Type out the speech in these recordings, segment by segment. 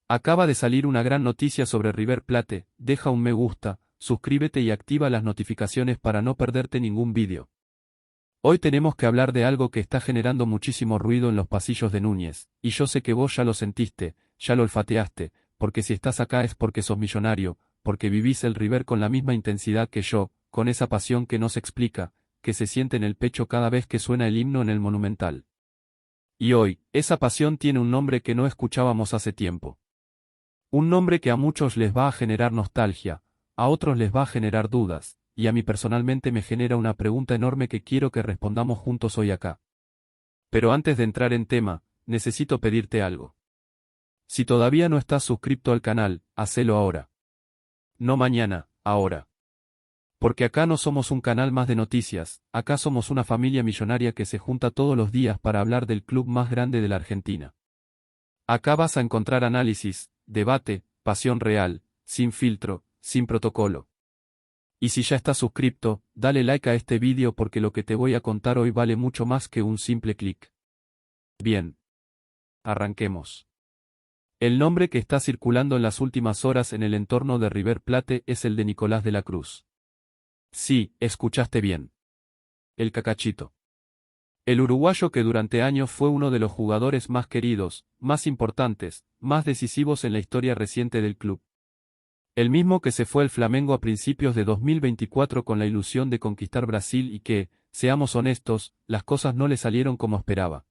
Acaba de salir una gran noticia sobre River Plate, deja un me gusta, suscríbete y activa las notificaciones para no perderte ningún vídeo. Hoy tenemos que hablar de algo que está generando muchísimo ruido en los pasillos de Núñez, y yo sé que vos ya lo sentiste, ya lo olfateaste, porque si estás acá es porque sos millonario, porque vivís el River con la misma intensidad que yo, con esa pasión que no se explica, que se siente en el pecho cada vez que suena el himno en el Monumental. Y hoy, esa pasión tiene un nombre que no escuchábamos hace tiempo. Un nombre que a muchos les va a generar nostalgia, a otros les va a generar dudas, y a mí personalmente me genera una pregunta enorme que quiero que respondamos juntos hoy acá. Pero antes de entrar en tema, necesito pedirte algo. Si todavía no estás suscrito al canal, hacelo ahora. No mañana, ahora. Porque acá no somos un canal más de noticias, acá somos una familia millonaria que se junta todos los días para hablar del club más grande de la Argentina. Acá vas a encontrar análisis, debate, pasión real, sin filtro, sin protocolo. Y si ya estás suscrito, dale like a este vídeo porque lo que te voy a contar hoy vale mucho más que un simple clic. Bien. Arranquemos. El nombre que está circulando en las últimas horas en el entorno de River Plate es el de Nicolás de la Cruz. Sí, escuchaste bien. El Cacachito. El uruguayo que durante años fue uno de los jugadores más queridos, más importantes, más decisivos en la historia reciente del club. El mismo que se fue al Flamengo a principios de 2024 con la ilusión de conquistar Brasil y que, seamos honestos, las cosas no le salieron como esperaba.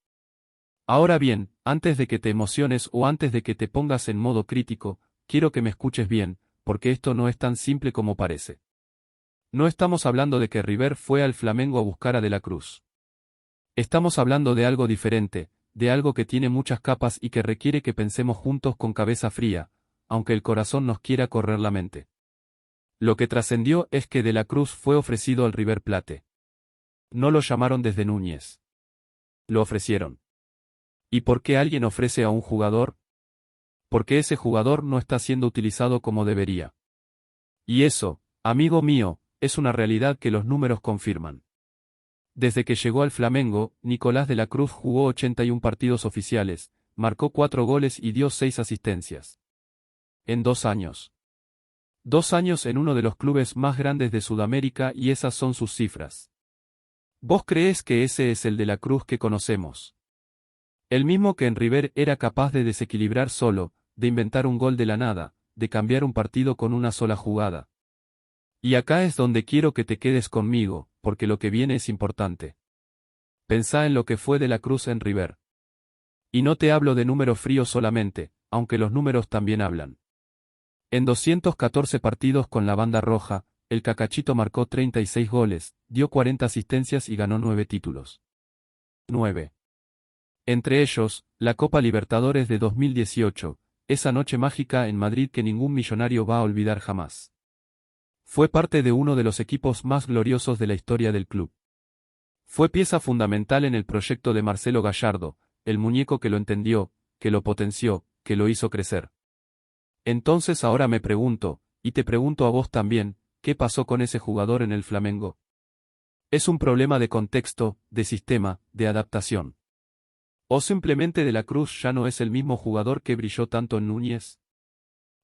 Ahora bien, antes de que te emociones o antes de que te pongas en modo crítico, quiero que me escuches bien, porque esto no es tan simple como parece. No estamos hablando de que River fue al Flamengo a buscar a De la Cruz. Estamos hablando de algo diferente, de algo que tiene muchas capas y que requiere que pensemos juntos con cabeza fría, aunque el corazón nos quiera correr la mente. Lo que trascendió es que De la Cruz fue ofrecido al River Plate. No lo llamaron desde Núñez. Lo ofrecieron. ¿Y por qué alguien ofrece a un jugador? Porque ese jugador no está siendo utilizado como debería. Y eso, amigo mío, es una realidad que los números confirman. Desde que llegó al Flamengo, Nicolás de la Cruz jugó 81 partidos oficiales, marcó 4 goles y dio 6 asistencias. En 2 años. 2 años en uno de los clubes más grandes de Sudamérica y esas son sus cifras. ¿Vos creés que ese es el de la Cruz que conocemos? El mismo que en River era capaz de desequilibrar solo, de inventar un gol de la nada, de cambiar un partido con una sola jugada. Y acá es donde quiero que te quedes conmigo, porque lo que viene es importante. Pensá en lo que fue De la Cruz en River. Y no te hablo de números fríos solamente, aunque los números también hablan. En 214 partidos con la banda roja, el Cacachito marcó 36 goles, dio 40 asistencias y ganó 9 títulos. 9. Entre ellos, la Copa Libertadores de 2018, esa noche mágica en Madrid que ningún millonario va a olvidar jamás. Fue parte de uno de los equipos más gloriosos de la historia del club. Fue pieza fundamental en el proyecto de Marcelo Gallardo, el muñeco que lo entendió, que lo potenció, que lo hizo crecer. Entonces ahora me pregunto, y te pregunto a vos también, ¿qué pasó con ese jugador en el Flamengo? ¿Es un problema de contexto, de sistema, de adaptación? ¿O simplemente De la Cruz ya no es el mismo jugador que brilló tanto en Núñez?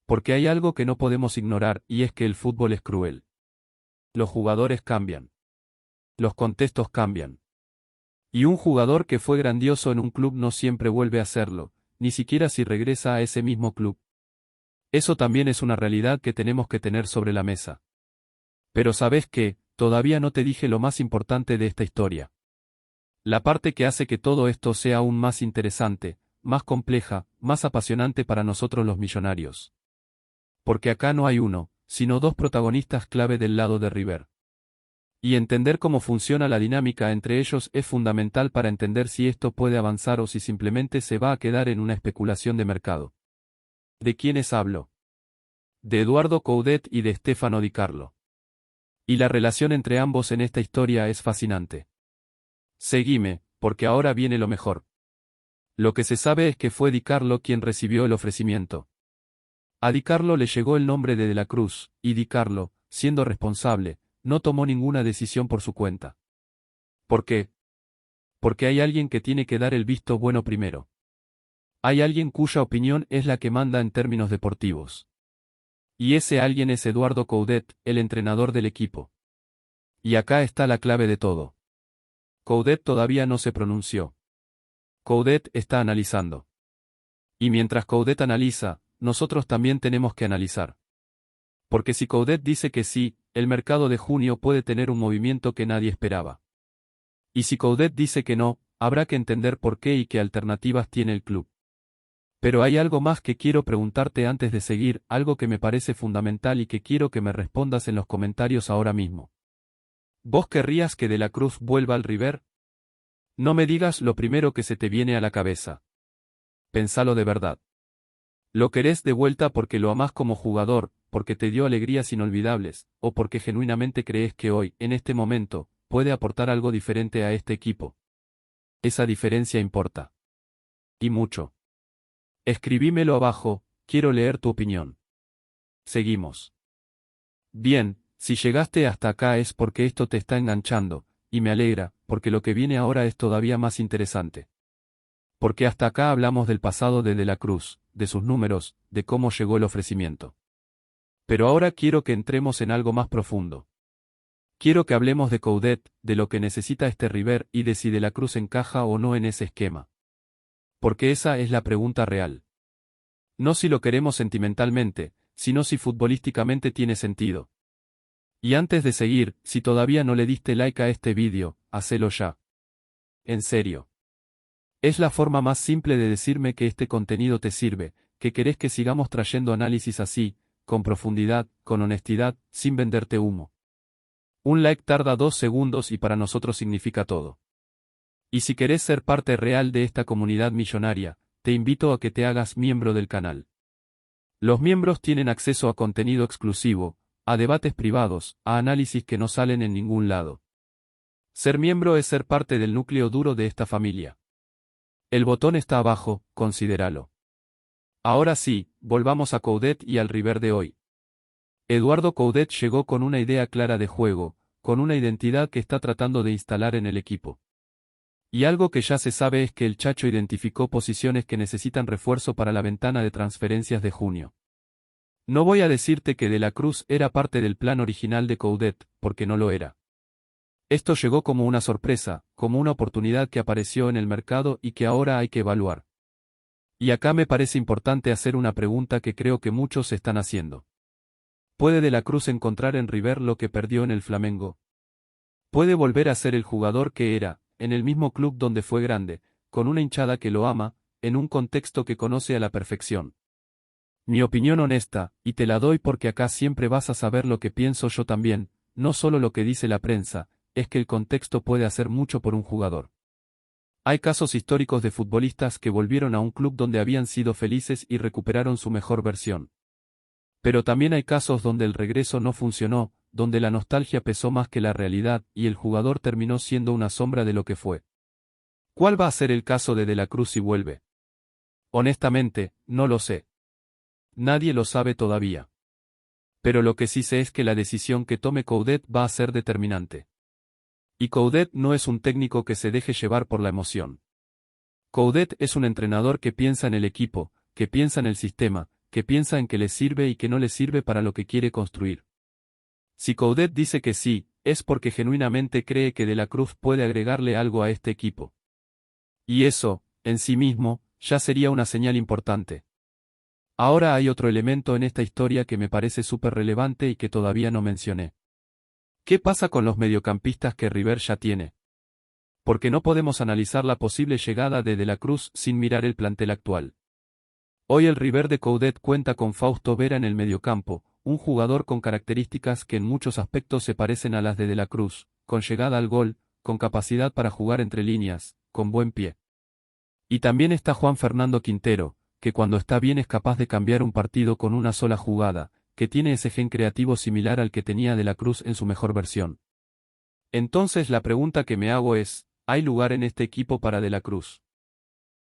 Porque hay algo que no podemos ignorar y es que el fútbol es cruel. Los jugadores cambian. Los contextos cambian. Y un jugador que fue grandioso en un club no siempre vuelve a serlo, ni siquiera si regresa a ese mismo club. Eso también es una realidad que tenemos que tener sobre la mesa. Pero ¿sabés qué? Todavía no te dije lo más importante de esta historia. La parte que hace que todo esto sea aún más interesante, más compleja, más apasionante para nosotros los millonarios. Porque acá no hay uno, sino 2 protagonistas clave del lado de River. Y entender cómo funciona la dinámica entre ellos es fundamental para entender si esto puede avanzar o si simplemente se va a quedar en una especulación de mercado. ¿De quiénes hablo? De Eduardo Coudet y de Stefano Di Carlo. Y la relación entre ambos en esta historia es fascinante. Seguime, porque ahora viene lo mejor. Lo que se sabe es que fue Di Carlo quien recibió el ofrecimiento. A Di Carlo le llegó el nombre de la Cruz, y Di Carlo, siendo responsable, no tomó ninguna decisión por su cuenta. ¿Por qué? Porque hay alguien que tiene que dar el visto bueno primero. Hay alguien cuya opinión es la que manda en términos deportivos. Y ese alguien es Eduardo Coudet, el entrenador del equipo. Y acá está la clave de todo. Coudet todavía no se pronunció. Coudet está analizando. Y mientras Coudet analiza, nosotros también tenemos que analizar. Porque si Coudet dice que sí, el mercado de junio puede tener un movimiento que nadie esperaba. Y si Coudet dice que no, habrá que entender por qué y qué alternativas tiene el club. Pero hay algo más que quiero preguntarte antes de seguir, algo que me parece fundamental y que quiero que me respondas en los comentarios ahora mismo. ¿Vos querrías que De la Cruz vuelva al River? No me digas lo primero que se te viene a la cabeza. Pensalo de verdad. ¿Lo querés de vuelta porque lo amás como jugador, porque te dio alegrías inolvidables, o porque genuinamente crees que hoy, en este momento, puede aportar algo diferente a este equipo? Esa diferencia importa. Y mucho. Escribímelo abajo, quiero leer tu opinión. Seguimos. Bien, si llegaste hasta acá es porque esto te está enganchando, y me alegra, porque lo que viene ahora es todavía más interesante. Porque hasta acá hablamos del pasado de la Cruz, de sus números, de cómo llegó el ofrecimiento. Pero ahora quiero que entremos en algo más profundo. Quiero que hablemos de Coudet, de lo que necesita este River y de si De la Cruz encaja o no en ese esquema. Porque esa es la pregunta real. No si lo queremos sentimentalmente, sino si futbolísticamente tiene sentido. Y antes de seguir, si todavía no le diste like a este vídeo, hacelo ya. En serio. Es la forma más simple de decirme que este contenido te sirve, que querés que sigamos trayendo análisis así, con profundidad, con honestidad, sin venderte humo. Un like tarda 2 segundos y para nosotros significa todo. Y si querés ser parte real de esta comunidad millonaria, te invito a que te hagas miembro del canal. Los miembros tienen acceso a contenido exclusivo, a debates privados, a análisis que no salen en ningún lado. Ser miembro es ser parte del núcleo duro de esta familia. El botón está abajo, considéralo. Ahora sí, volvamos a Coudet y al River de hoy. Eduardo Coudet llegó con una idea clara de juego, con una identidad que está tratando de instalar en el equipo. Y algo que ya se sabe es que el Chacho identificó posiciones que necesitan refuerzo para la ventana de transferencias de junio. No voy a decirte que De la Cruz era parte del plan original de Coudet, porque no lo era. Esto llegó como una sorpresa, como una oportunidad que apareció en el mercado y que ahora hay que evaluar. Y acá me parece importante hacer una pregunta que creo que muchos están haciendo. ¿Puede De la Cruz encontrar en River lo que perdió en el Flamengo? ¿Puede volver a ser el jugador que era, en el mismo club donde fue grande, con una hinchada que lo ama, en un contexto que conoce a la perfección? Mi opinión honesta, y te la doy porque acá siempre vas a saber lo que pienso yo también, no solo lo que dice la prensa, es que el contexto puede hacer mucho por un jugador. Hay casos históricos de futbolistas que volvieron a un club donde habían sido felices y recuperaron su mejor versión. Pero también hay casos donde el regreso no funcionó, donde la nostalgia pesó más que la realidad y el jugador terminó siendo una sombra de lo que fue. ¿Cuál va a ser el caso de la Cruz si vuelve? Honestamente, no lo sé. Nadie lo sabe todavía. Pero lo que sí sé es que la decisión que tome Coudet va a ser determinante. Y Coudet no es un técnico que se deje llevar por la emoción. Coudet es un entrenador que piensa en el equipo, que piensa en el sistema, que piensa en que le sirve y que no le sirve para lo que quiere construir. Si Coudet dice que sí, es porque genuinamente cree que De la Cruz puede agregarle algo a este equipo. Y eso, en sí mismo, ya sería una señal importante. Ahora hay otro elemento en esta historia que me parece súper relevante y que todavía no mencioné. ¿Qué pasa con los mediocampistas que River ya tiene? Porque no podemos analizar la posible llegada de la Cruz sin mirar el plantel actual. Hoy el River de Coudet cuenta con Fausto Vera en el mediocampo, un jugador con características que en muchos aspectos se parecen a las de la Cruz, con llegada al gol, con capacidad para jugar entre líneas, con buen pie. Y también está Juan Fernando Quintero, que cuando está bien es capaz de cambiar un partido con una sola jugada, que tiene ese gen creativo similar al que tenía De la Cruz en su mejor versión. Entonces la pregunta que me hago es, ¿hay lugar en este equipo para De la Cruz?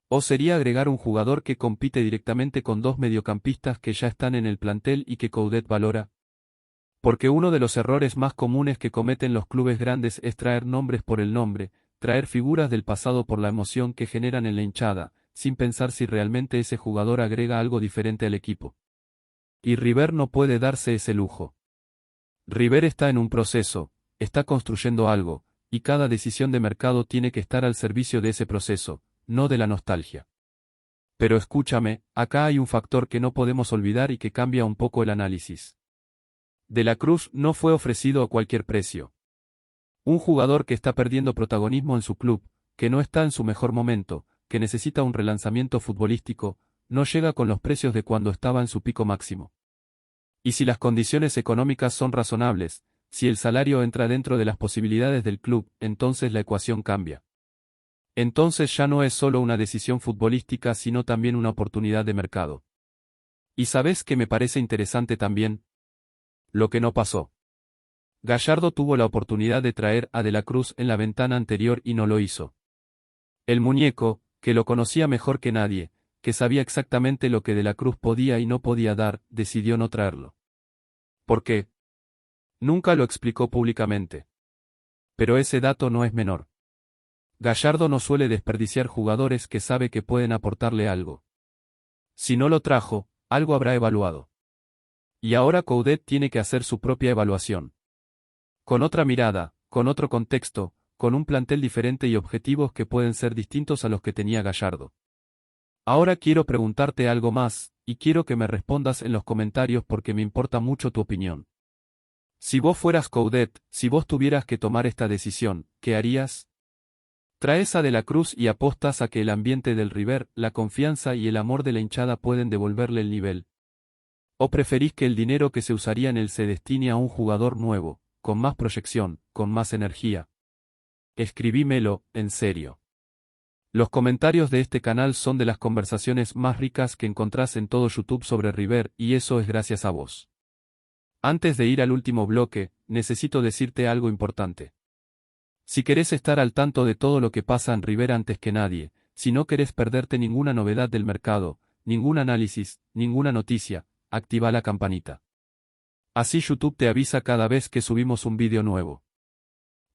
¿O sería agregar un jugador que compite directamente con dos mediocampistas que ya están en el plantel y que Coudet valora? Porque uno de los errores más comunes que cometen los clubes grandes es traer nombres por el nombre, traer figuras del pasado por la emoción que generan en la hinchada, sin pensar si realmente ese jugador agrega algo diferente al equipo. Y River no puede darse ese lujo. River está en un proceso, está construyendo algo, y cada decisión de mercado tiene que estar al servicio de ese proceso, no de la nostalgia. Pero escúchame, acá hay un factor que no podemos olvidar y que cambia un poco el análisis. De la Cruz no fue ofrecido a cualquier precio. Un jugador que está perdiendo protagonismo en su club, que no está en su mejor momento, que necesita un relanzamiento futbolístico, no llega con los precios de cuando estaba en su pico máximo. Y si las condiciones económicas son razonables, si el salario entra dentro de las posibilidades del club, entonces la ecuación cambia. Entonces ya no es solo una decisión futbolística sino también una oportunidad de mercado. ¿Y sabes qué me parece interesante también? Lo que no pasó. Gallardo tuvo la oportunidad de traer a De la Cruz en la ventana anterior y no lo hizo. El muñeco, que lo conocía mejor que nadie, que sabía exactamente lo que De la Cruz podía y no podía dar, decidió no traerlo. ¿Por qué? Nunca lo explicó públicamente. Pero ese dato no es menor. Gallardo no suele desperdiciar jugadores que sabe que pueden aportarle algo. Si no lo trajo, algo habrá evaluado. Y ahora Coudet tiene que hacer su propia evaluación. Con otra mirada, con otro contexto, con un plantel diferente y objetivos que pueden ser distintos a los que tenía Gallardo. Ahora quiero preguntarte algo más, y quiero que me respondas en los comentarios porque me importa mucho tu opinión. Si vos fueras Coudet, si vos tuvieras que tomar esta decisión, ¿qué harías? ¿Traes a De la Cruz y apostas a que el ambiente del River, la confianza y el amor de la hinchada pueden devolverle el nivel? ¿O preferís que el dinero que se usaría en él se destine a un jugador nuevo, con más proyección, con más energía? Escribímelo, en serio. Los comentarios de este canal son de las conversaciones más ricas que encontrás en todo YouTube sobre River, y eso es gracias a vos. Antes de ir al último bloque, necesito decirte algo importante. Si querés estar al tanto de todo lo que pasa en River antes que nadie, si no querés perderte ninguna novedad del mercado, ningún análisis, ninguna noticia, activa la campanita. Así YouTube te avisa cada vez que subimos un vídeo nuevo.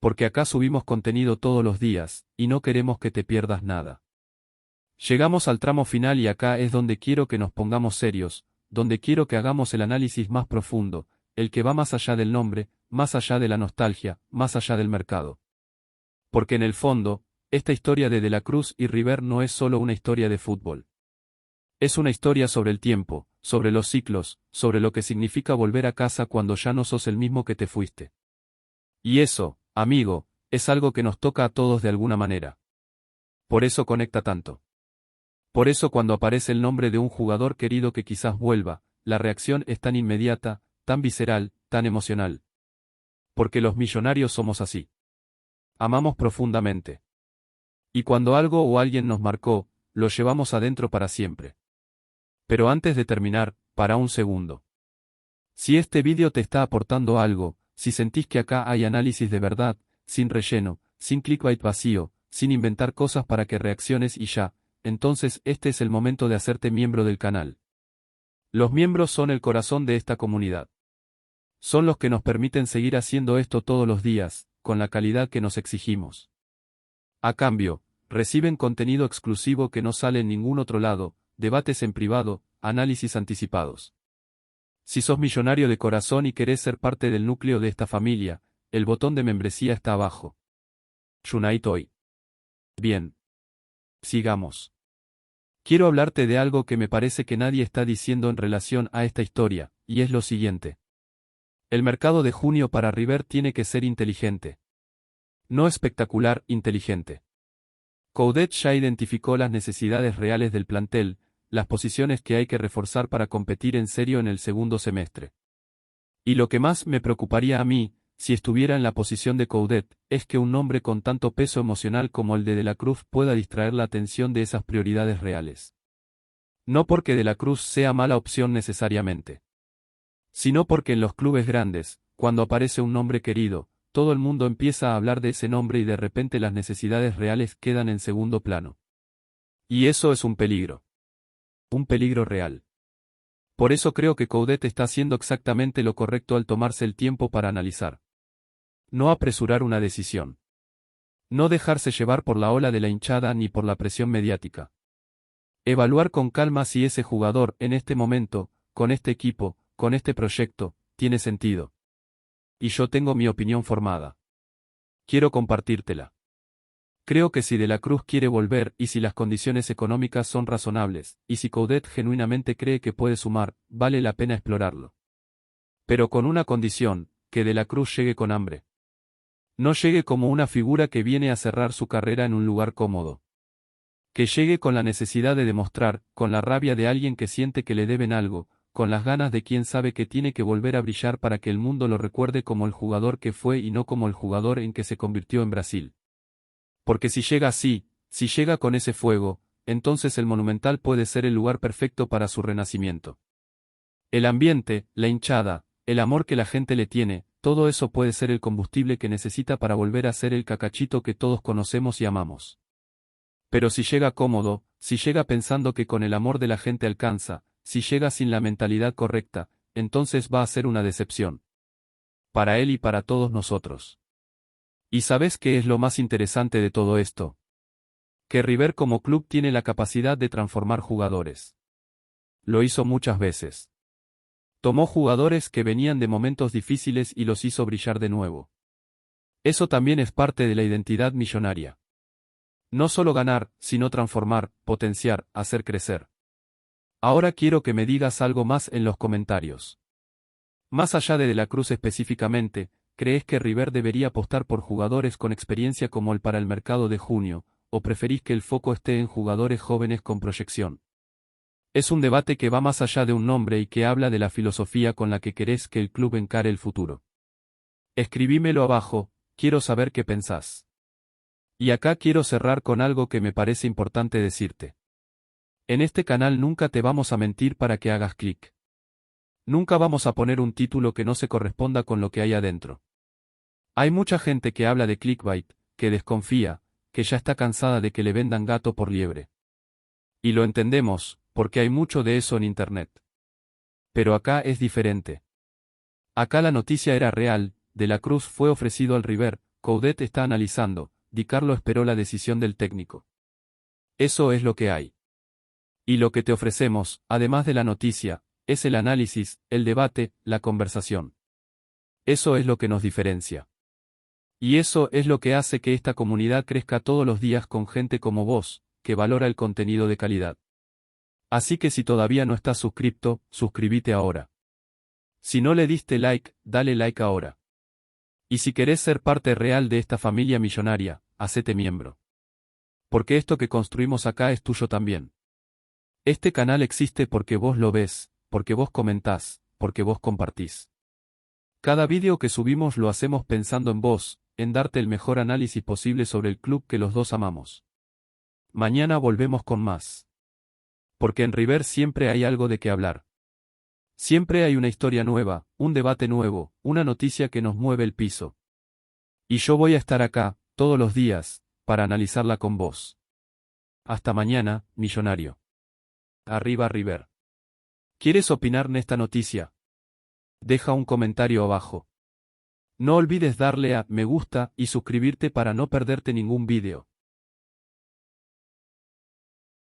Porque acá subimos contenido todos los días, y no queremos que te pierdas nada. Llegamos al tramo final y acá es donde quiero que nos pongamos serios, donde quiero que hagamos el análisis más profundo, el que va más allá del nombre, más allá de la nostalgia, más allá del mercado. Porque en el fondo, esta historia de la Cruz y River no es solo una historia de fútbol. Es una historia sobre el tiempo, sobre los ciclos, sobre lo que significa volver a casa cuando ya no sos el mismo que te fuiste. Y eso, amigo, es algo que nos toca a todos de alguna manera. Por eso conecta tanto. Por eso cuando aparece el nombre de un jugador querido que quizás vuelva, la reacción es tan inmediata, tan visceral, tan emocional. Porque los millonarios somos así. Amamos profundamente. Y cuando algo o alguien nos marcó, lo llevamos adentro para siempre. Pero antes de terminar, para un segundo. Si este vídeo te está aportando algo, si sentís que acá hay análisis de verdad, sin relleno, sin clickbait vacío, sin inventar cosas para que reacciones y ya, entonces este es el momento de hacerte miembro del canal. Los miembros son el corazón de esta comunidad. Son los que nos permiten seguir haciendo esto todos los días, con la calidad que nos exigimos. A cambio, reciben contenido exclusivo que no sale en ningún otro lado, debates en privado, análisis anticipados. Si sos millonario de corazón y querés ser parte del núcleo de esta familia, el botón de membresía está abajo. Unite hoy. Bien. Sigamos. Quiero hablarte de algo que me parece que nadie está diciendo en relación a esta historia, y es lo siguiente. El mercado de junio para River tiene que ser inteligente. No espectacular, inteligente. Coudet ya identificó las necesidades reales del plantel, las posiciones que hay que reforzar para competir en serio en el segundo semestre. Y lo que más me preocuparía a mí, si estuviera en la posición de Coudet, es que un nombre con tanto peso emocional como el de la Cruz pueda distraer la atención de esas prioridades reales. No porque De la Cruz sea mala opción necesariamente. Sino porque en los clubes grandes, cuando aparece un nombre querido, todo el mundo empieza a hablar de ese nombre y de repente las necesidades reales quedan en segundo plano. Y eso es un peligro. Un peligro real. Por eso creo que Coudet está haciendo exactamente lo correcto al tomarse el tiempo para analizar. No apresurar una decisión. No dejarse llevar por la ola de la hinchada ni por la presión mediática. Evaluar con calma si ese jugador, en este momento, con este equipo, con este proyecto, tiene sentido. Y yo tengo mi opinión formada. Quiero compartírtela. Creo que si De la Cruz quiere volver y si las condiciones económicas son razonables, y si Coudet genuinamente cree que puede sumar, vale la pena explorarlo. Pero con una condición, que De la Cruz llegue con hambre. No llegue como una figura que viene a cerrar su carrera en un lugar cómodo. Que llegue con la necesidad de demostrar, con la rabia de alguien que siente que le deben algo, con las ganas de quien sabe que tiene que volver a brillar para que el mundo lo recuerde como el jugador que fue y no como el jugador en que se convirtió en Brasil. Porque si llega así, si llega con ese fuego, entonces el Monumental puede ser el lugar perfecto para su renacimiento. El ambiente, la hinchada, el amor que la gente le tiene, todo eso puede ser el combustible que necesita para volver a ser el Cacachito que todos conocemos y amamos. Pero si llega cómodo, si llega pensando que con el amor de la gente alcanza, si llega sin la mentalidad correcta, entonces va a ser una decepción. Para él y para todos nosotros. ¿Y sabes qué es lo más interesante de todo esto? Que River como club tiene la capacidad de transformar jugadores. Lo hizo muchas veces. Tomó jugadores que venían de momentos difíciles y los hizo brillar de nuevo. Eso también es parte de la identidad millonaria. No solo ganar, sino transformar, potenciar, hacer crecer. Ahora quiero que me digas algo más en los comentarios. Más allá de la Cruz específicamente, ¿crees que River debería apostar por jugadores con experiencia como el para el mercado de junio, o preferís que el foco esté en jugadores jóvenes con proyección? Es un debate que va más allá de un nombre y que habla de la filosofía con la que querés que el club encare el futuro. Escribímelo abajo, quiero saber qué pensás. Y acá quiero cerrar con algo que me parece importante decirte. En este canal nunca te vamos a mentir para que hagas clic. Nunca vamos a poner un título que no se corresponda con lo que hay adentro. Hay mucha gente que habla de clickbait, que desconfía, que ya está cansada de que le vendan gato por liebre. Y lo entendemos, porque hay mucho de eso en internet. Pero acá es diferente. Acá la noticia era real, De la Cruz fue ofrecido al River, Coudet está analizando, Di Carlo esperó la decisión del técnico. Eso es lo que hay. Y lo que te ofrecemos, además de la noticia, es el análisis, el debate, la conversación. Eso es lo que nos diferencia. Y eso es lo que hace que esta comunidad crezca todos los días con gente como vos, que valora el contenido de calidad. Así que si todavía no estás suscripto, suscríbete ahora. Si no le diste like, dale like ahora. Y si querés ser parte real de esta familia millonaria, hacete miembro. Porque esto que construimos acá es tuyo también. Este canal existe porque vos lo ves, porque vos comentás, porque vos compartís. Cada vídeo que subimos lo hacemos pensando en vos, en darte el mejor análisis posible sobre el club que los dos amamos. Mañana volvemos con más. Porque en River siempre hay algo de qué hablar. Siempre hay una historia nueva, un debate nuevo, una noticia que nos mueve el piso. Y yo voy a estar acá, todos los días, para analizarla con vos. Hasta mañana, millonario. Arriba River. ¿Quieres opinar en esta noticia? Deja un comentario abajo. No olvides darle a me gusta y suscribirte para no perderte ningún vídeo.